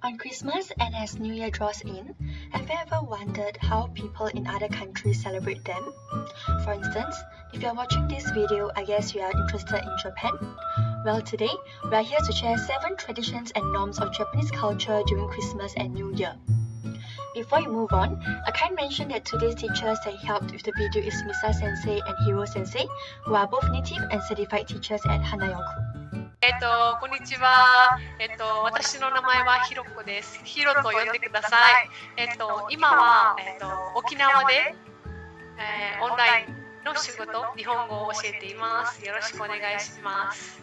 On Christmas and as New Year draws in, have you ever wondered how people in other countries celebrate them? For instance, if you are watching this video, I guess you are interested in Japan. Well, today, we are here to share 7 traditions and norms of Japanese culture during Christmas and New Year. Before we move on, a kind mention that today's teachers that helped with the video is Misa-sensei and Hiro-sensei, who are both native and certified teachers at Hanayoku. こんにちは。私の名前はひろこです。ひろと呼んでください。今は、沖縄で、オンラインの仕事、日本語を教えています。よろしくお願いします。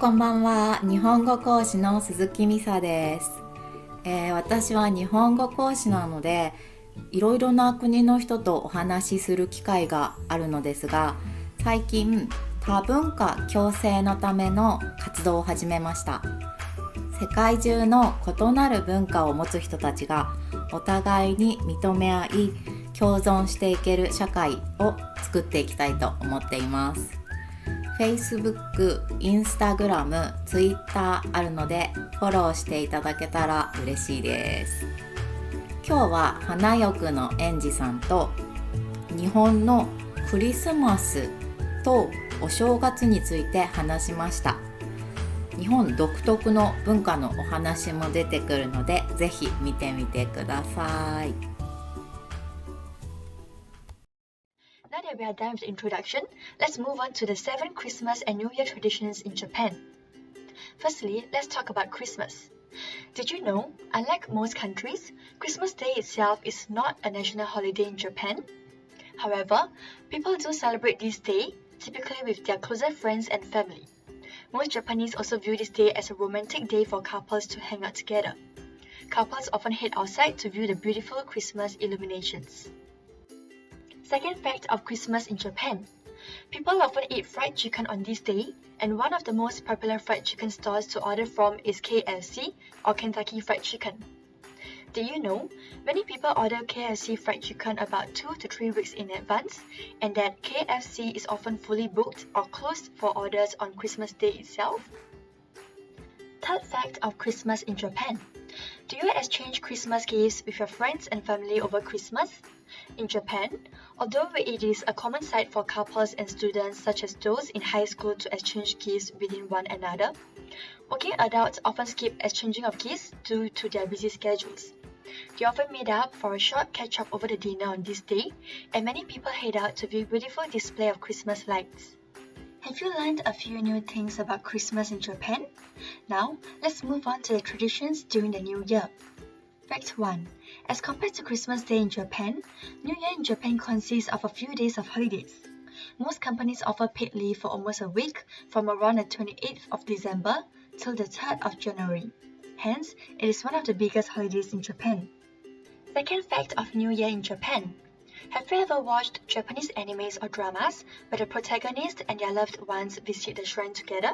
こんばんは。日本語講師の鈴木美沙です。私は日本語講師なので、いろいろな国の人とお話しする機会があるのですが、最近多文化共生のための活動を始めました。世界中の異なる文化を持つ人たちがお互いに認め合い共存していける社会を作っていきたいと思っています。 Facebook、Instagram、Twitter あるのでフォローしていただけたら嬉しいです。今日は花浴の園児さんと日本のクリスマスとお正月について話しました。日本独特の文化のお話も出てくるので、ぜひ見てみてください。Now that we are done with the introduction, let's move on to the 7 Christmas and New Year traditions in Japan. Firstly, let's talk about Christmas. Did you know, unlike most countries, Christmas Day itself is not a national holiday in Japan? However, people do celebrate this day, typically with their closer friends and family. Most Japanese also view this day as a romantic day for couples to hang out together. Couples often head outside to view the beautiful Christmas illuminations. Second fact of Christmas in Japan. People often eat fried chicken on this day, and one of the most popular fried chicken stores to order from is KFC or Kentucky Fried Chicken. Did you know, many people order KFC fried chicken about 2 to 3 weeks in advance, and that KFC is often fully booked or closed for orders on Christmas Day itself? Third fact of Christmas in Japan. Do you exchange Christmas gifts with your friends and family over Christmas? In Japan, although it is a common sight for couples and students such as those in high school to exchange gifts within one another, working adults often skip exchanging of gifts due to their busy schedules. They often meet up for a short catch-up over the dinner on this day, and many people head out to view beautiful display of Christmas lights. Have you learned a few new things about Christmas in Japan? Now, let's move on to the traditions during the New Year. Fact 1. As compared to Christmas Day in Japan, New Year in Japan consists of a few days of holidays. Most companies offer paid leave for almost a week from around the 28th of December till the 3rd of January. Hence, it is one of the biggest holidays in Japan. Second fact of New Year in Japan. Have you ever watched Japanese animes or dramas where the protagonist and their loved ones visit the shrine together?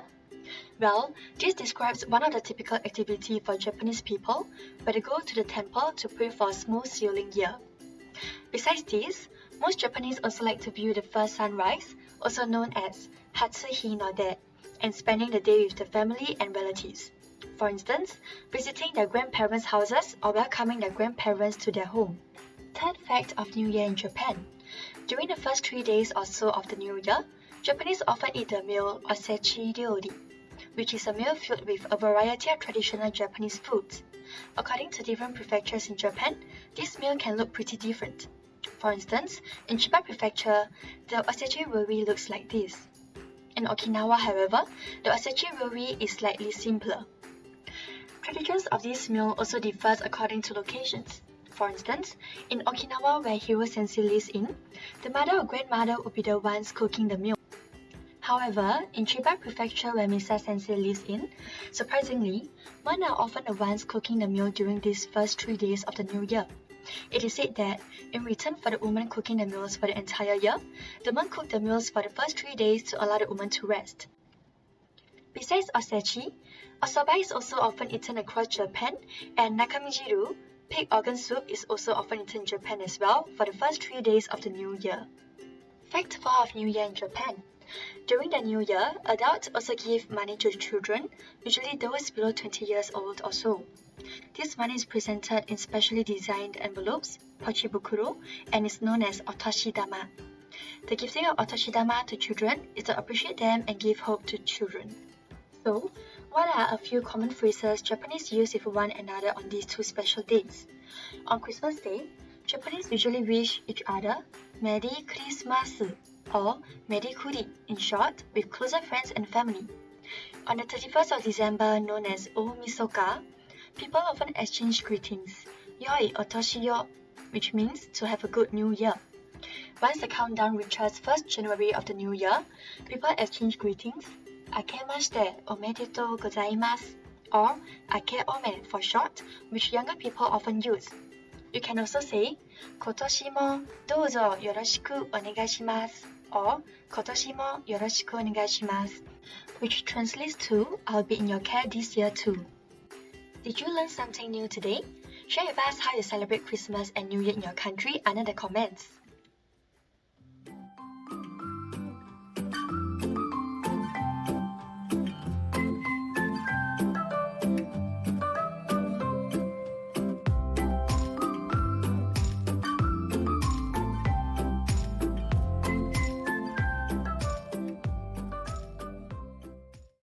Well, this describes one of the typical activities for Japanese people, where they go to the temple to pray for a smooth sailing year. Besides this, most Japanese also like to view the first sunrise, also known as Hatsuhi no De, and spending the day with the family and relatives. For instance, visiting their grandparents' houses or welcoming their grandparents to their home. Third fact of New Year in Japan. During the first 3 days or so of the New Year, Japanese often eat the meal osechi ryori, which is a meal filled with a variety of traditional Japanese foods. According to different prefectures in Japan, this meal can look pretty different. For instance, in Chiba Prefecture, the osechi ryori looks like this. In Okinawa, however, the osechi ryori is slightly simpler. Traditions of this meal also differs according to locations. For instance, in Okinawa where Hiro-sensei lives in, the mother or grandmother would be the ones cooking the meal. However, in Chiba Prefecture where Misa-sensei lives in, surprisingly, men are often the ones cooking the meal during these first 3 days of the New Year. It is said that, in return for the woman cooking the meals for the entire year, the men cook the meals for the first 3 days to allow the woman to rest. Besides osechi, osoba is also often eaten across Japan, and nakamijiru, pig organ soup, is also often eaten in Japan as well for the first 3 days of the New Year. Fact 4 of New Year in Japan. During the New Year, adults also give money to children, usually those below 20 years old or so. This money is presented in specially designed envelopes, pochibukuro, and is known as otoshidama. The gifting of otoshidama to children is to appreciate them and give hope to children. So, what are a few common phrases Japanese use with one another on these two special dates? On Christmas Day, Japanese usually wish each other Merry Christmas or Merry Kuri, in short, with closer friends and family. On the 31st of December, known as O-Misoka, people often exchange greetings, Yoi Otoshi yo, which means to have a good new year. Once the countdown reaches 1st January of the new year, people exchange greetings, Akemashite omedetou gozaimasu, or Ake-ome for short, which younger people often use. You can also say, Kotoshi mo douzo yoroshiku onegaishimasu, or Kotoshi mo yoroshiku onegaishimasu, which translates to, I'll be in your care this year too. Did you learn something new today? Share with us how you celebrate Christmas and New Year in your country under the comments.